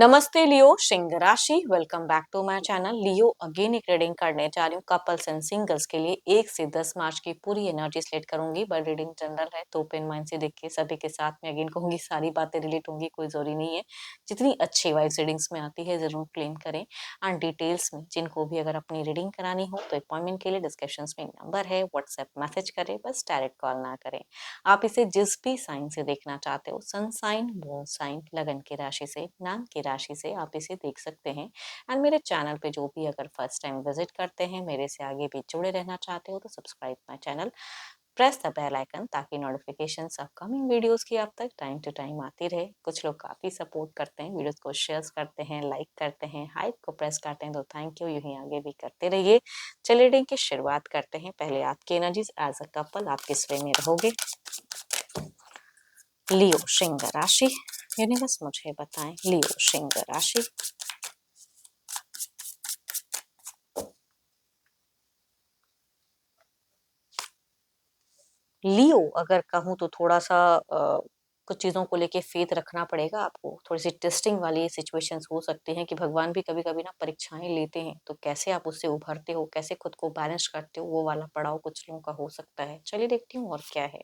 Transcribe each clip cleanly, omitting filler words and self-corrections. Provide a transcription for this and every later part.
नमस्ते लियो, सिंह राशि। Welcome back to my channel. Leo again एक रीडिंग करने जा रही हूँ कपल्स एंड सिंगल्स के लिए 1 से 10 मार्च की पूरी एनर्जी सेलेक्ट करूंगी। बट रीडिंग जनरल है तो ओपन माइंड से देखिए। सभी के साथ में अगेन कहूंगी सारी बातें रिलेट होंगी, कोई जरूरी नहीं है। जितनी अच्छी वाइब्स रीडिंग्स में आती है जरूर क्लेम करें। एंड डिटेल्स में जिनको भी अगर अपनी रीडिंग करानी हो तो अपॉइंटमेंट के लिए डिस्क्रिप्शन में नंबर है, व्हाट्सएप मैसेज करें, बस डायरेक्ट कॉल ना करें। आप इसे जिस भी साइन से देखना चाहते हो, सन साइन, मून साइन, लगन की राशि से, नाम की राशि से आप इसे देख सकते हैं। एंड मेरे चैनल पे जो भी अगर फर्स्ट टाइम विजिट करते हैं, मेरे से आगे भी जुड़े रहना चाहते हो तो subscribe my channel, press the bell icon ताकि नोटिफिकेशंस अपकमिंग वीडियोस की आप तक टाइम टू टाइम आती रहे। कुछ लोग काफ़ी सपोर्ट करते हैं, वीडियोस को शेयर करते हैं, लाइक करते हैं, हाइप को प्रेस करते हैं, तो थैंक यू। यूं ही आगे भी करते रहिए। चलिए रीडिंग की शुरुआत करते हैं। पहले आपकी एनर्जीज एज अ कपल आप किस वे में रहोगे। लियो सिंह राशि, यूनिवर्स मुझे बताएं। लियो सिंह राशि, लियो अगर कहूँ तो थोड़ा सा कुछ चीज़ों को लेके फेथ रखना पड़ेगा आपको। थोड़ी सी टेस्टिंग वाली सिचुएशंस हो सकती हैं कि भगवान भी कभी कभी ना परीक्षाएं लेते हैं, तो कैसे आप उससे उभरते हो, कैसे खुद को बैलेंस करते हो, वो वाला पड़ाव कुछ लोगों का हो सकता है। चलिए देखती हूँ और क्या है।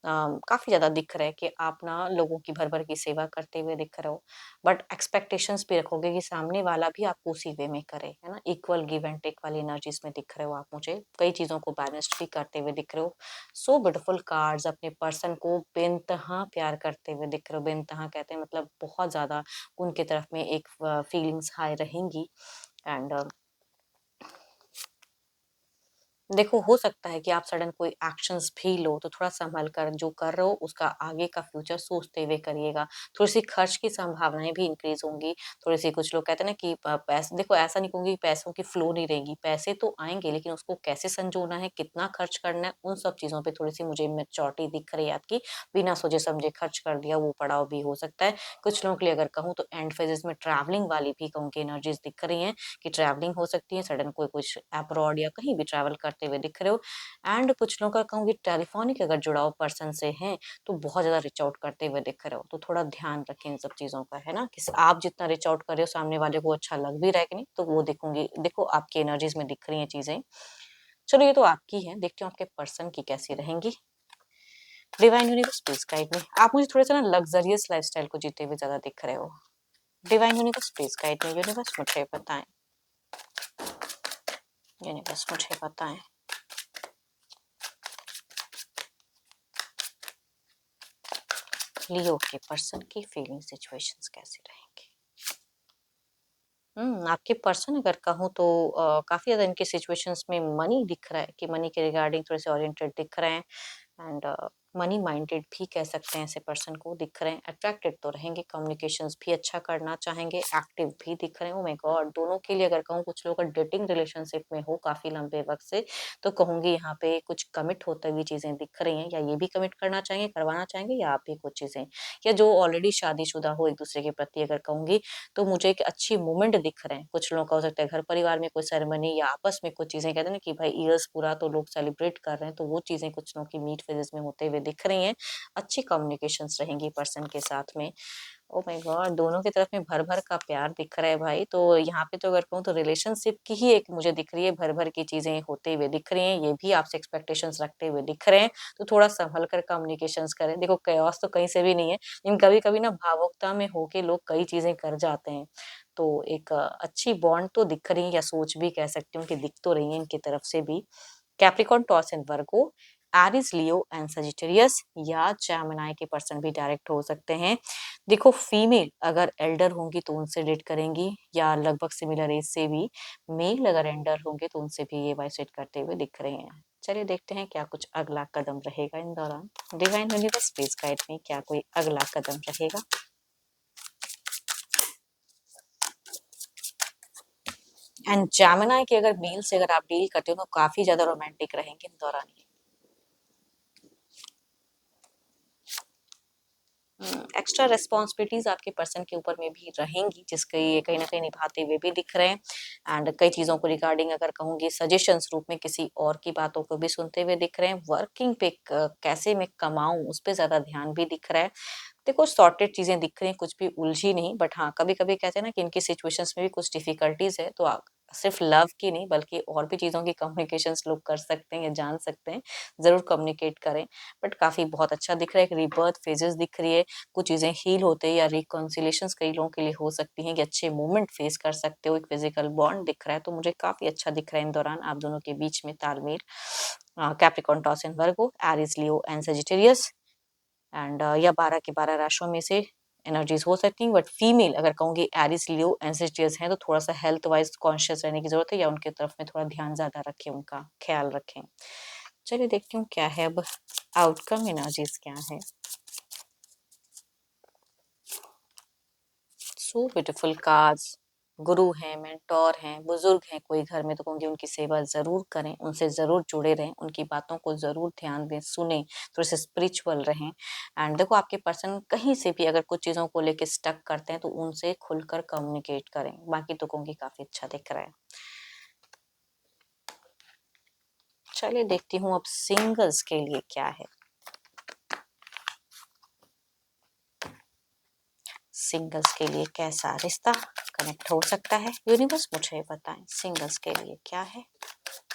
काफी ज्यादा दिख रहा है कि आप ना लोगों की भर भर की सेवा करते हुए दिख रहे हो। बट एक्सपेक्टेशंस भी रखोगे कि सामने वाला भी आपको उसी वे में करे, है ना। इक्वल गिव एंड टेक वाली एनर्जीज में दिख रहे हो आप मुझे। कई चीजों को बैलेंस्ड भी करते हुए दिख रहे हो। सो ब्यूटीफुल कार्ड्स, अपने पर्सन को बेइंतहा प्यार करते हुए दिख रहे हो। बेइंतहा कहते हैं मतलब बहुत ज्यादा उनके तरफ में एक फीलिंग्स हाई रहेंगी। एंड देखो, हो सकता है कि आप सडन कोई एक्शंस भी लो तो थोड़ा संभल कर जो कर रहे हो उसका आगे का फ्यूचर सोचते हुए करिएगा। थोड़ी सी खर्च की संभावनाएं भी इंक्रीज होंगी। थोड़ी सी, कुछ लोग कहते हैं ना कि पैसे, देखो ऐसा नहीं कहूंगी पैसों की फ्लो नहीं रहेगी, पैसे तो आएंगे लेकिन उसको कैसे संजोना है, कितना खर्च करना है, उन सब चीजों पे थोड़ी सी मुझे मेच्योरिटी दिख रही है आपकी। बिना सोचे समझे खर्च कर दिया वो पड़ाव भी हो सकता है। कुछ लोगों के लिए अगर कहूँ तो एंड फेजेस में ट्रैवलिंग वाली भी कहूँ की एनर्जीज दिख रही है कि ट्रैवलिंग हो सकती है। सडन कोई कुछ अब्रॉड या कहीं भी ट्रैवल करते हुए दिख रहे हो। एंड कुछ लोगों का कहूँगी टेलीफोनिक अगर जुड़ाव पर्सन से है तो बहुत ज्यादा रिच आउट करते हुए दिख रहे हो, तो थोड़ा ध्यान रखें इन सब चीजों का, है ना। कि आप जितना रिच आउट कर रहे हो सामने वाले को अच्छा लग भी रहा है कि नहीं, तो वो देखूंगी। देखो आपकी एनर्जीज में दिख रही है चीजें। चलो ये तो आपकी है, देखती हूँ आपके पर्सन की कैसी रहेंगी। Divine universe please guide me. आप मुझे थोड़ा सा ना लग्जरियस लाइफस्टाइल को जीते हुए ज्यादा दिख रहे हो। Divine universe please guide me. Universe मुझे बताएं, यूनिवर्स मुझे बताएं। लियो के पर्सन की फीलिंग सिचुएशंस कैसी रहेंगी। आपके पर्सन अगर कहूँ तो काफी ज्यादा इनके सिचुएशंस में मनी दिख रहा है कि मनी के रिगार्डिंग थोड़े से ओरिएंटेड दिख रहे हैं। एंड मनी माइंडेड भी कह सकते हैं ऐसे पर्सन को दिख रहे हैं। अट्रैक्टेड तो रहेंगे, कम्युनिकेशंस भी अच्छा करना चाहेंगे, एक्टिव भी दिख रहे हैं। ओ माय गॉड, दोनों के लिए अगर कहूँ, कुछ लोग अगर डेटिंग रिलेशनशिप में हो काफी लंबे वक्त से, तो कहूंगी यहाँ पे कुछ कमिट होते हुए चीजें दिख रही हैं। या ये भी कमिट करना चाहेंगे, करवाना चाहेंगे, या आप भी कुछ चीजें, या जो ऑलरेडी शादीशुदा हो एक दूसरे के प्रति अगर कहूंगी तो मुझे एक अच्छी मूवमेंट दिख रहे हैं। कुछ लोगों का हो सकता है घर परिवार में कोई सेरेमनी या आपस में कुछ चीजें, कहते हैं ना कि भाई ईयर्स पूरा तो लोग सेलिब्रेट कर रहे हैं, तो वो चीजें कुछ लोगों की मीट फेजेस में होते हुए दिख रही हैं। अच्छी कम्युनिकेशंस रहेंगी पर्सन के साथ में। ओ माय गॉड, दोनों की तरफ में भर भर का प्यार दिख रहा है भाई। तो यहाँ पे तो अगर कहूँ तो रिलेशनशिप की ही एक मुझे दिख रही है, भर भर की चीजें होते हुए दिख रही हैं। ये भी आपसे एक्सपेक्टेशंस रखते हुए दिख रहे हैं, तो थोड़ा संभल कर कम्युनिकेशंस करें। देखो chaos तो कहीं से भी नहीं है, लेकिन कभी कभी ना भावुकता में होके लोग कई चीजें कर जाते हैं। तो एक अच्छी बॉन्ड तो दिख रही है, या सोच भी कह सकती हूँ कि दिख तो रही है इनकी तरफ से भी। Capricorn, Taurus and Virgo, Aries, Leo and Sagittarius, या जेमिनी के पर्सन भी डायरेक्ट हो सकते हैं। देखो फीमेल अगर एल्डर होंगी तो उनसे डेट करेंगी, या लगभग सिमिलर एज से भी। मेल अगर एल्डर होंगे तो उनसे भी ये वाइस डेट करते हुए दिख रहे हैं। चलिए देखते हैं क्या कुछ अगला कदम रहेगा इन दौरान। डिवाइन यूनिवर्स प्लीज गाइड में, क्या कोई अगला कदम रहेगा। एंड जेमिनी के अगर मेल से अगर आप डील करते हो तो काफी ज्यादा रोमांटिक रहेंगे इन दौरान। एक्स्ट्रा रिस्पॉन्सिबिलिटीज आपके पर्सन के ऊपर में भी रहेंगी, जिसके ये कहीं ना कहीं निभाते हुए भी दिख रहे हैं। एंड कई चीजों को रिगार्डिंग अगर कहूंगी सजेशंस रूप में किसी और की बातों को भी सुनते हुए दिख रहे हैं। वर्किंग पे कैसे मैं कमाऊं उस पे ज्यादा ध्यान भी दिख रहा है। देखो सॉर्टेड चीजें दिख रही हैं, कुछ भी उलझी नहीं, बट हाँ कभी कभी कहते हैं ना कि इनकी सिचुएशंस में भी कुछ डिफिकल्टीज है, तो सिर्फ लव की नहीं बल्कि और भी चीजों की कम्युनिकेशंस लोग कर सकते हैं या जान सकते हैं, जरूर कम्युनिकेट करें। बट काफी बहुत अच्छा दिख रहा है, एक रीबर्थ फेजेस दिख रही है, कुछ चीजें हील होते हैं या रिकॉन्सिलेशंस कई लोगों के लिए हो सकती हैं कि अच्छे मोमेंट फेस कर सकते हो, एक फिजिकल बॉन्ड दिख रहा है, तो मुझे काफी अच्छा दिख रहा है इन दौरान आप दोनों के बीच में तालमेल। Capricorn, taurus and Virgo, Aries, Leo and Sagittarius, and या 12 के 12 राशियों में से एनर्जीज हो सकती हैं, बट फीमेल अगर कहूंगी एरिस, लियो एंड सेजिटेरियस हैं तो थोड़ा सा हेल्थ वाइज कॉन्शियस रहने की जरूरत है, या उनके तरफ में थोड़ा ध्यान ज्यादा रखें, उनका ख्याल रखें। चलिए देखती हूँ क्या है अब आउटकम एनर्जीज क्या है। सो ब्यूटीफुल कार्ड्स, गुरु हैं, मेंटोर हैं, बुजुर्ग हैं कोई घर में, तो कहूंगी उनकी सेवा जरूर करें, उनसे जरूर जुड़े रहें, उनकी बातों को जरूर ध्यान दें, सुने, थोड़े से स्पिरिचुअल रहें। एंड देखो आपके पर्सन कहीं से भी अगर कुछ चीजों को लेके स्टक करते हैं तो उनसे खुलकर कम्युनिकेट करें, बाकी तो कहूंगी काफी अच्छा दिख रहा है। चलिए देखती हूँ अब सिंगल्स के लिए क्या है। सिंगल्स के लिए कैसा रिश्ता कनेक्ट हो सकता है, यूनिवर्स मुझे बताएं सिंगल्स के लिए क्या है,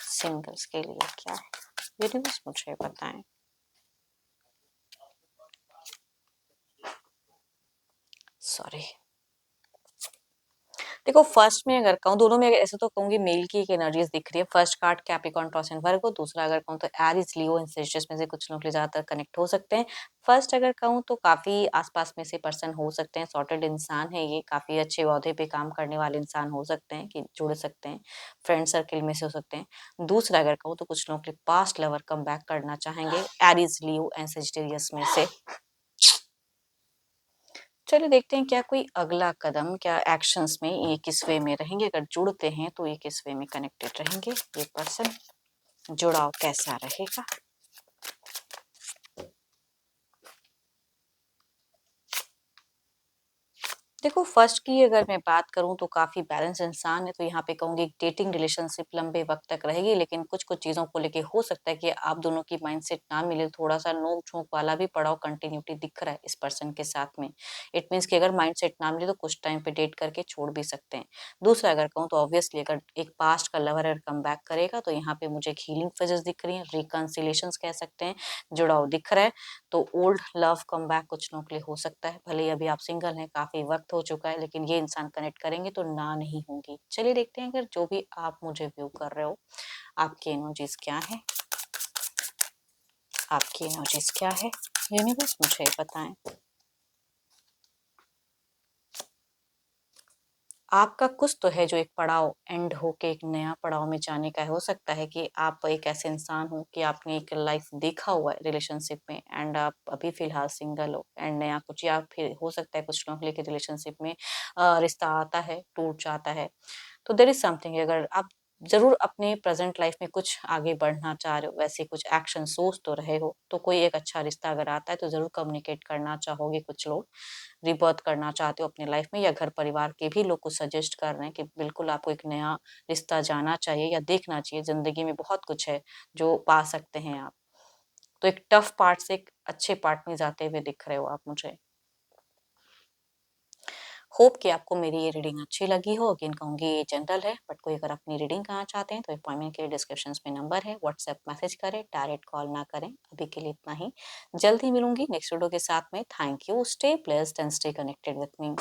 सिंगल्स के लिए क्या है, यूनिवर्स मुझे बताएं। सॉरी, देखो फर्स्ट में अगर कहूँ, दोनों में ऐसे तो कहूंगी मेल की एक एनर्जीज दिख रही है। First card Capricorn, taurus and वर्गो, दूसरा अगर कहूँ तो एरीज, लियो एंड सेजिटेरियस में से कुछ लोग ज्यादातर कनेक्ट हो सकते हैं। फर्स्ट अगर कहूँ तो काफी आसपास में से पर्सन हो सकते हैं, सॉर्टेड इंसान है ये, काफी अच्छे ओहदे पे काम करने वाले इंसान हो सकते हैं कि जुड़ सकते हैं, फ्रेंड सर्किल में से हो सकते हैं। दूसरा अगर कहूँ तो कुछ लोग पास्ट लवर कम बैक करना चाहेंगे, एरीज, लियो एंड सेजिटेरियस में से। चलिए देखते हैं क्या कोई अगला कदम, क्या एक्शंस में ये किस वे में रहेंगे, अगर जुड़ते हैं तो ये किस वे में कनेक्टेड रहेंगे, ये पर्सन जुड़ाव कैसा रहेगा। देखो फर्स्ट की अगर मैं बात करूं तो काफी बैलेंस इंसान है, तो यहाँ पे कहूंगी डेटिंग रिलेशनशिप लंबे वक्त तक रहेगी, लेकिन कुछ कुछ चीजों को लेके हो सकता है कि आप दोनों की माइंडसेट ना मिले, थोड़ा सा नोक झोंक वाला भी पड़ाव कंटिन्यूटी दिख रहा है इस पर्सन के साथ में। इट मीन्स कि अगर माइंडसेट ना मिले तो कुछ टाइम पे डेट करके छोड़ भी सकते हैं। दूसरा अगर कहूँ तो ऑब्वियसली अगर एक पास्ट का लवर अगर कम बैक करेगा तो यहाँ पे मुझे हीलिंग फेजेस दिख रही है, रिकंसिलेशन कह सकते हैं, जुड़ाव दिख रहा है। तो ओल्ड लव कम बैक कुछ लोगों के लिए हो सकता है, भले ही अभी आप सिंगल हैं, काफी वक्त हो चुका है, लेकिन ये इंसान कनेक्ट करेंगे तो ना नहीं होंगी। चलिए देखते हैं अगर जो भी आप मुझे व्यू कर रहे हो आपकी एनर्जीज क्या है, आपकी एनर्जीज क्या है, यूनिवर्स मुझे बताएं। आपका कुछ तो है जो एक पड़ाव एंड होके एक नया पड़ाव में जाने का है। हो सकता है कि आप एक ऐसे इंसान हो कि आपने एक लाइफ देखा हुआ है रिलेशनशिप में एंड आप अभी फिलहाल सिंगल हो, एंड नया कुछ, या फिर हो सकता है कुछ लोगों के लिए रिलेशनशिप में रिश्ता आता है, टूट जाता है। तो देयर इज समथिंग, अगर आप जरूर अपने प्रेजेंट लाइफ में कुछ आगे बढ़ना चाह रहे हो, वैसे कुछ एक्शन सोच तो रहे हो, तो कोई एक अच्छा रिश्ता अगर आता है तो जरूर कम्युनिकेट करना चाहोगे। कुछ लोग रिबर्थ करना चाहते हो अपने लाइफ में, या घर परिवार के भी लोग कुछ सजेस्ट कर रहे हैं कि बिल्कुल आपको एक नया रिश्ता जाना चाहिए या देखना चाहिए, जिंदगी में बहुत कुछ है जो पा सकते हैं आप। तो एक टफ पार्ट से एक अच्छे पार्ट में जाते हुए दिख रहे हो आप मुझे। होप कि आपको मेरी ये रीडिंग अच्छी लगी हो। अगेन कहूंगी ये जनरल है, बट कोई अगर अपनी रीडिंग करना चाहते हैं तो अपॉइंटमेंट के लिए डिस्क्रिप्शन में नंबर है, व्हाट्सएप मैसेज करें, डायरेक्ट कॉल ना करें। अभी के लिए इतना ही, जल्द ही मिलूंगी नेक्स्ट वीडियो के साथ में। Thank you, stay blessed and stay connected with me.